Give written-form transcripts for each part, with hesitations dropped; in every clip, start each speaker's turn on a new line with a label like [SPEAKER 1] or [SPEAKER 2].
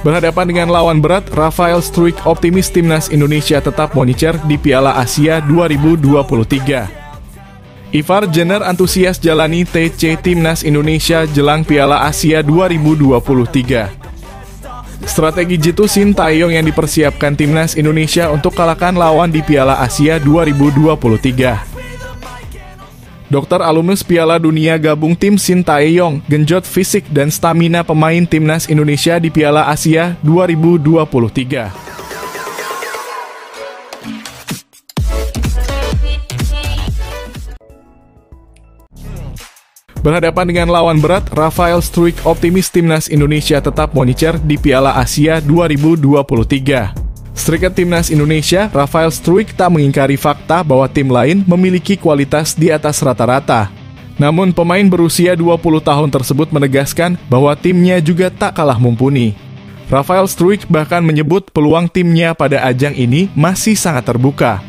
[SPEAKER 1] Berhadapan dengan lawan berat, Rafael Struijk optimis timnas Indonesia tetap moncer di Piala Asia 2023. Ivar Jenner antusias jalani TC Timnas Indonesia jelang Piala Asia 2023. Strategi jitu Shin Tae-yong yang dipersiapkan Timnas Indonesia untuk kalahkan lawan di Piala Asia 2023. Dokter alumnus Piala Dunia gabung tim Shin Tae-yong, genjot fisik dan stamina pemain Timnas Indonesia di Piala Asia 2023. Berhadapan dengan lawan berat, Rafael Struijk optimis timnas Indonesia tetap moncer di Piala Asia 2023. Striker timnas Indonesia, Rafael Struijk tak mengingkari fakta bahwa tim lain memiliki kualitas di atas rata-rata. Namun pemain berusia 20 tahun tersebut menegaskan bahwa timnya juga tak kalah mumpuni. Rafael Struijk bahkan menyebut peluang timnya pada ajang ini masih sangat terbuka.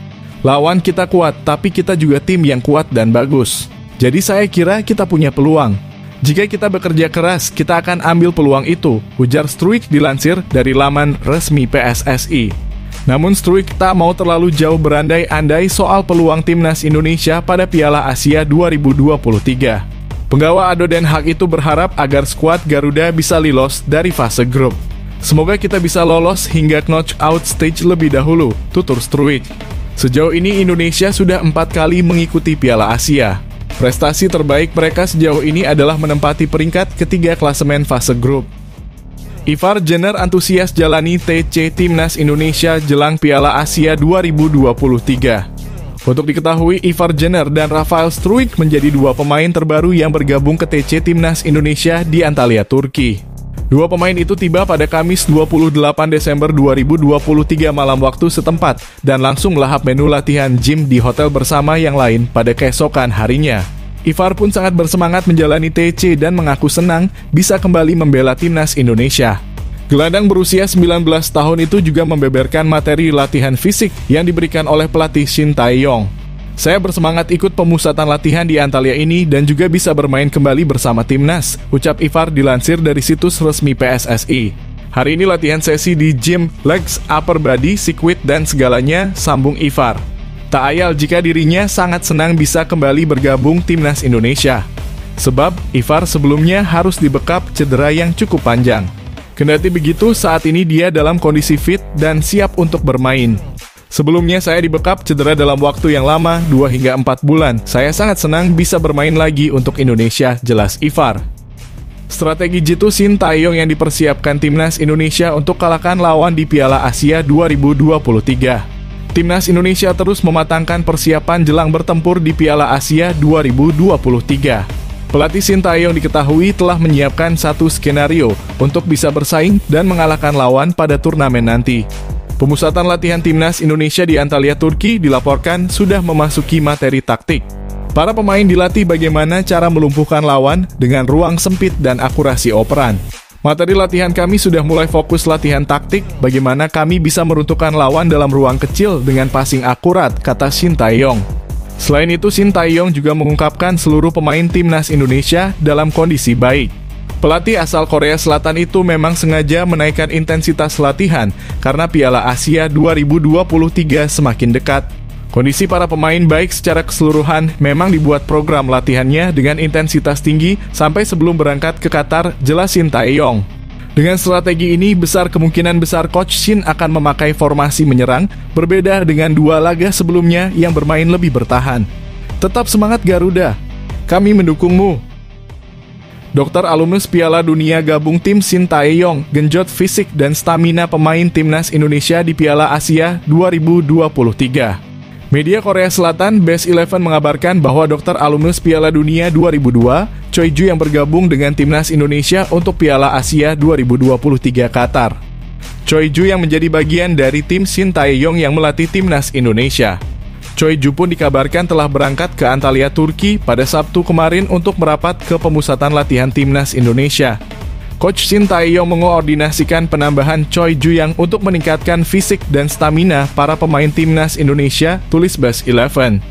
[SPEAKER 1] Lawan kita kuat, tapi kita juga tim yang kuat dan bagus. Jadi saya kira kita punya peluang. Jika kita bekerja keras, kita akan ambil peluang itu, ujar Struijk dilansir dari laman resmi PSSI. Namun Struijk tak mau terlalu jauh berandai-andai soal peluang timnas Indonesia pada Piala Asia 2023. Penggawa Ado Den Haag itu berharap agar skuad Garuda bisa lolos dari fase grup. Semoga kita bisa lolos hingga knockout stage lebih dahulu, tutur Struijk. Sejauh ini Indonesia sudah 4 kali mengikuti Piala Asia. Prestasi terbaik mereka sejauh ini adalah menempati peringkat ketiga klasemen fase grup. Ivar Jenner antusias jalani TC Timnas Indonesia jelang Piala Asia 2023. Untuk diketahui, Ivar Jenner dan Rafael Struijk menjadi dua pemain terbaru yang bergabung ke TC Timnas Indonesia di Antalya, Turki. Dua pemain itu tiba pada Kamis 28 Desember 2023 malam waktu setempat dan langsung melahap menu latihan gym di hotel bersama yang lain pada keesokan harinya. Ivar pun sangat bersemangat menjalani TC dan mengaku senang bisa kembali membela timnas Indonesia. Gelandang berusia 19 tahun itu juga membeberkan materi latihan fisik yang diberikan oleh pelatih Shin Tae-yong. Saya bersemangat ikut pemusatan latihan di Antalya ini dan juga bisa bermain kembali bersama timnas, ucap Ivar dilansir dari situs resmi PSSI. Hari ini latihan sesi di gym, legs, upper body, squat dan segalanya, sambung Ivar. Tak ayal jika dirinya sangat senang bisa kembali bergabung timnas Indonesia. Sebab Ivar sebelumnya harus dibekap cedera yang cukup panjang. Kendati begitu, saat ini dia dalam kondisi fit dan siap untuk bermain. Sebelumnya saya dibekap cedera dalam waktu yang lama, 2 hingga 4 bulan. Saya sangat senang bisa bermain lagi untuk Indonesia, jelas Ivar. Strategi jitu Shin Tae-yong yang dipersiapkan timnas Indonesia untuk kalahkan lawan di Piala Asia 2023. Timnas Indonesia terus mematangkan persiapan jelang bertempur di Piala Asia 2023. Pelatih Shin Tae-yong diketahui telah menyiapkan satu skenario untuk bisa bersaing dan mengalahkan lawan pada turnamen nanti. Pemusatan latihan timnas Indonesia di Antalya, Turki dilaporkan sudah memasuki materi taktik. Para pemain dilatih bagaimana cara melumpuhkan lawan dengan ruang sempit dan akurasi operan. Materi latihan kami sudah mulai fokus latihan taktik, bagaimana kami bisa meruntuhkan lawan dalam ruang kecil dengan passing akurat, kata Shin Tae-yong. Selain itu, Shin Tae-yong juga mengungkapkan seluruh pemain timnas Indonesia dalam kondisi baik. Pelatih asal Korea Selatan itu memang sengaja menaikkan intensitas latihan karena Piala Asia 2023 semakin dekat. Kondisi para pemain baik secara keseluruhan memang dibuat program latihannya dengan intensitas tinggi sampai sebelum berangkat ke Qatar, jelas Shin Tae-yong. Dengan strategi ini, besar kemungkinan besar Coach Shin akan memakai formasi menyerang, berbeda dengan 2 laga sebelumnya yang bermain lebih bertahan. Tetap semangat Garuda, kami mendukungmu. Dokter alumnus Piala Dunia gabung tim Shin Tae-yong, genjot fisik dan stamina pemain timnas Indonesia di Piala Asia 2023. Media Korea Selatan Best 11 mengabarkan bahwa dokter alumnus Piala Dunia 2002, Choi Ju yang bergabung dengan timnas Indonesia untuk Piala Asia 2023 Qatar. Choi Ju yang menjadi bagian dari tim Shin Tae-yong yang melatih timnas Indonesia. Choi Ju pun dikabarkan telah berangkat ke Antalya, Turki pada Sabtu kemarin untuk merapat ke pemusatan latihan timnas Indonesia. Coach Shin Tae-yong mengoordinasikan penambahan Choi Ju yang untuk meningkatkan fisik dan stamina para pemain timnas Indonesia, tulis Best 11.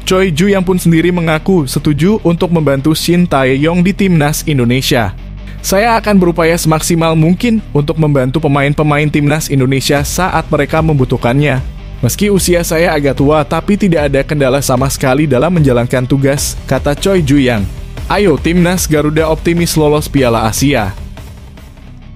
[SPEAKER 1] Choi Ju yang pun sendiri mengaku setuju untuk membantu Shin Tae-yong di timnas Indonesia. Saya akan berupaya semaksimal mungkin untuk membantu pemain-pemain timnas Indonesia saat mereka membutuhkannya. Meski usia saya agak tua, tapi tidak ada kendala sama sekali dalam menjalankan tugas, kata Choi Ju-yang. Ayo, timnas Garuda optimis lolos Piala Asia.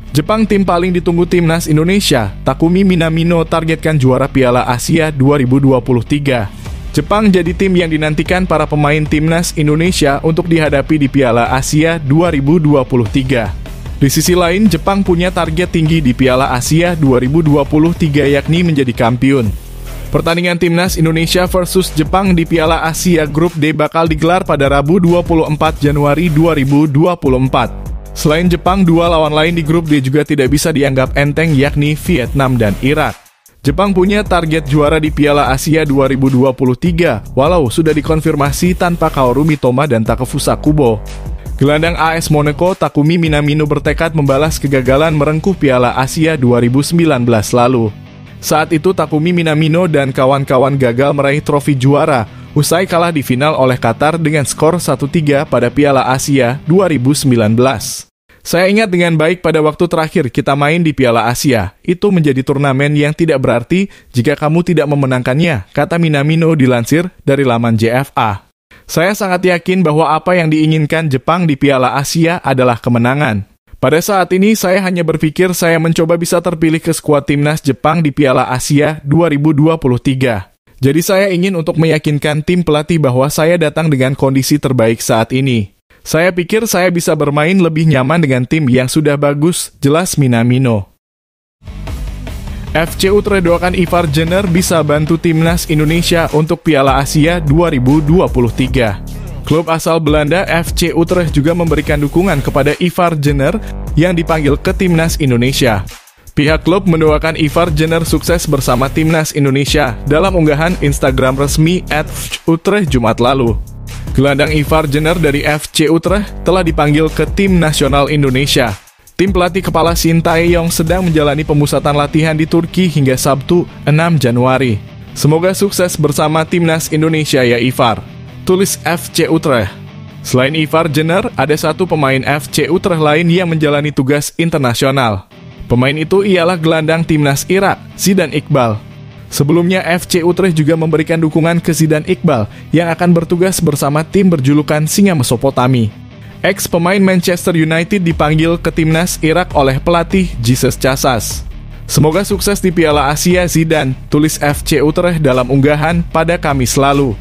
[SPEAKER 1] Jepang tim paling ditunggu timnas Indonesia. Takumi Minamino targetkan juara Piala Asia 2023. Jepang jadi tim yang dinantikan para pemain timnas Indonesia untuk dihadapi di Piala Asia 2023. Di sisi lain, Jepang punya target tinggi di Piala Asia 2023 yakni menjadi kampiun. Pertandingan timnas Indonesia versus Jepang di Piala Asia Grup D bakal digelar pada Rabu 24 Januari 2024. Selain Jepang, dua lawan lain di grup D juga tidak bisa dianggap enteng yakni Vietnam dan Irak. Jepang punya target juara di Piala Asia 2023, walau sudah dikonfirmasi tanpa Kaoru Mitoma dan Takefusa Kubo. Gelandang AS Monaco Takumi Minamino bertekad membalas kegagalan merengkuh Piala Asia 2019 lalu. Saat itu Takumi Minamino dan kawan-kawan gagal meraih trofi juara, usai kalah di final oleh Qatar dengan skor 1-3 pada Piala Asia 2019. Saya ingat dengan baik pada waktu terakhir kita main di Piala Asia, itu menjadi turnamen yang tidak berarti jika kamu tidak memenangkannya, kata Minamino dilansir dari laman JFA. Saya sangat yakin bahwa apa yang diinginkan Jepang di Piala Asia adalah kemenangan. Pada saat ini saya hanya berpikir saya mencoba bisa terpilih ke skuad timnas Jepang di Piala Asia 2023. Jadi saya ingin untuk meyakinkan tim pelatih bahwa saya datang dengan kondisi terbaik saat ini. Saya pikir saya bisa bermain lebih nyaman dengan tim yang sudah bagus, jelas Minamino. FC Utrecht doakan Ivar Jenner bisa bantu timnas Indonesia untuk Piala Asia 2023. Klub asal Belanda FC Utrecht juga memberikan dukungan kepada Ivar Jenner yang dipanggil ke timnas Indonesia. Pihak klub mendoakan Ivar Jenner sukses bersama timnas Indonesia dalam unggahan Instagram resmi @Utrecht Jumat lalu. Gelandang Ivar Jenner dari FC Utrecht telah dipanggil ke tim nasional Indonesia. Tim pelatih kepala Shin Tae-yong sedang menjalani pemusatan latihan di Turki hingga Sabtu 6 Januari. Semoga sukses bersama timnas Indonesia ya Ivar, tulis FC Utrecht. Selain Ivar Jenner, ada satu pemain FC Utrecht lain yang menjalani tugas internasional. Pemain itu ialah gelandang timnas Irak, Zidane Iqbal. Sebelumnya FC Utrecht juga memberikan dukungan ke Zidane Iqbal yang akan bertugas bersama tim berjulukan Singa Mesopotami. Ex-pemain Manchester United dipanggil ke timnas Irak oleh pelatih Jesus Casas. Semoga sukses di Piala Asia Zidane, tulis FC Utrecht dalam unggahan pada Kamis lalu.